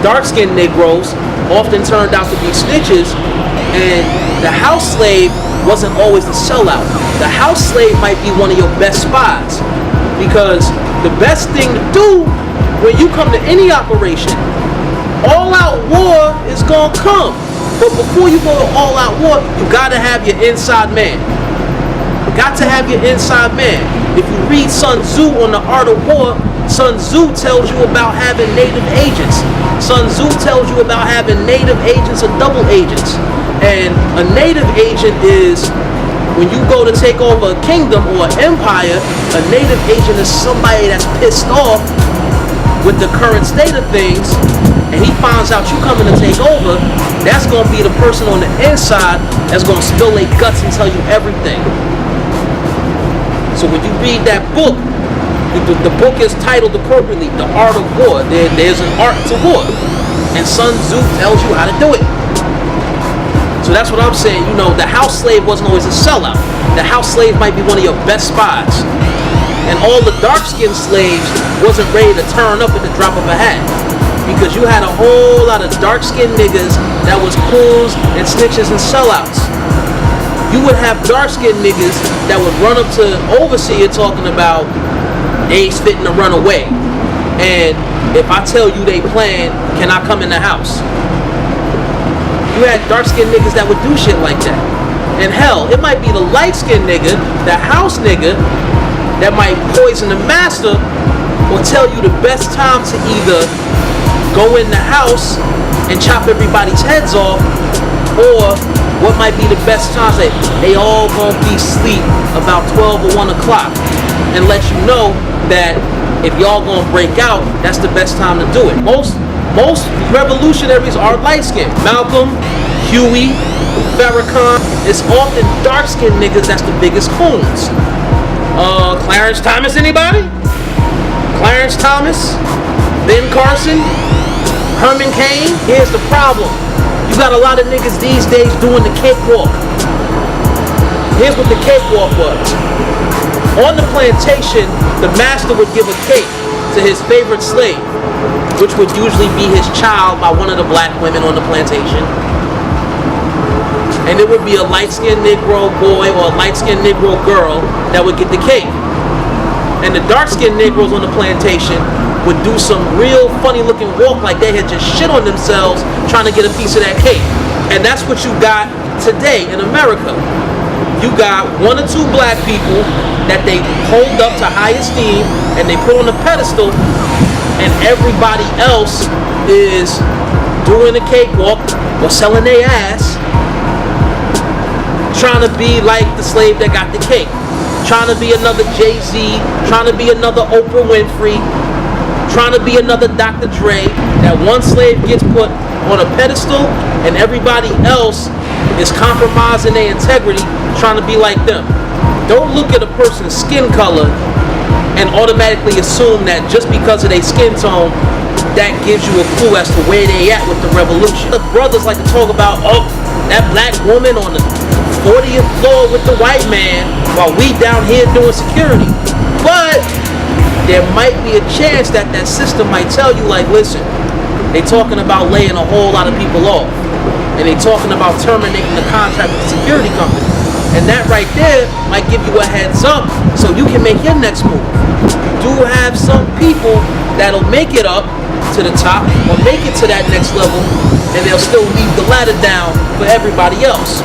dark-skinned Negroes often turned out to be snitches, and the house slave wasn't always the sellout. The house slave might be one of your best spies, because the best thing to do when you come to any operation, all-out war is gonna come. But before you go to all-out war, you gotta have your inside man. Got to have your inside man. If you read Sun Tzu on the Art of War, Sun Tzu tells you about having native agents. Sun Tzu tells you about having native agents and double agents. And a native agent is when you go to take over a kingdom or an empire, a native agent is somebody that's pissed off with the current state of things, and he finds out you coming to take over. That's going to be the person on the inside that's going to spill their guts and tell you everything. So when you read that book, the book is titled appropriately, The Art of War. There's an art to war. And Sun Tzu tells you how to do it. So that's what I'm saying. You know, the house slave wasn't always a sellout. The house slave might be one of your best spies. And all the dark-skinned slaves wasn't ready to turn up at the drop of a hat. Because you had a whole lot of dark-skinned niggas that was fools and snitches and sellouts. You would have dark-skinned niggas that would run up to overseer talking about they's fitting to run away. And if I tell you they plan, can I come in the house? You had dark-skinned niggas that would do shit like that. And hell, it might be the light-skinned nigga, the house nigga, that might poison the master or tell you the best time to either go in the house and chop everybody's heads off, or what might be the best times that they all gonna be asleep about 12 or 1 o'clock, and let you know that if y'all gonna break out, that's the best time to do it. Most revolutionaries are light-skinned. Malcolm, Huey, Farrakhan. It's often dark-skinned niggas that's the biggest coons. Clarence Thomas, anybody? Clarence Thomas, Ben Carson, Herman Cain. Here's the problem. You got a lot of niggas these days doing the cakewalk. Here's what the cakewalk was. On the plantation, the master would give a cake to his favorite slave, which would usually be his child by one of the black women on the plantation. And it would be a light-skinned Negro boy or a light-skinned Negro girl that would get the cake. And the dark-skinned Negroes on the plantation would do some real funny-looking walk like they had just shit on themselves trying to get a piece of that cake. And that's what you got today in America. You got 1 or 2 black people that they hold up to high esteem and they put on a pedestal, and everybody else is doing a cakewalk or selling their ass, trying to be like the slave that got the cake, trying to be another Jay-Z, trying to be another Oprah Winfrey, trying to be another Dr. Dre. That one slave gets put on a pedestal and everybody else is compromising their integrity, trying to be like them. Don't look at a person's skin color and automatically assume that just because of their skin tone, that gives you a clue as to where they at with the revolution. The brothers like to talk about, oh, that black woman on the 40th floor with the white man while we down here doing security. But there might be a chance that that system might tell you, like, listen, they talking about laying a whole lot of people off, and they talking about terminating the contract with the security company, and that right there might give you a heads up so you can make your next move. You do have some people that'll make it up to the top or make it to that next level, and they'll still leave the ladder down for everybody else.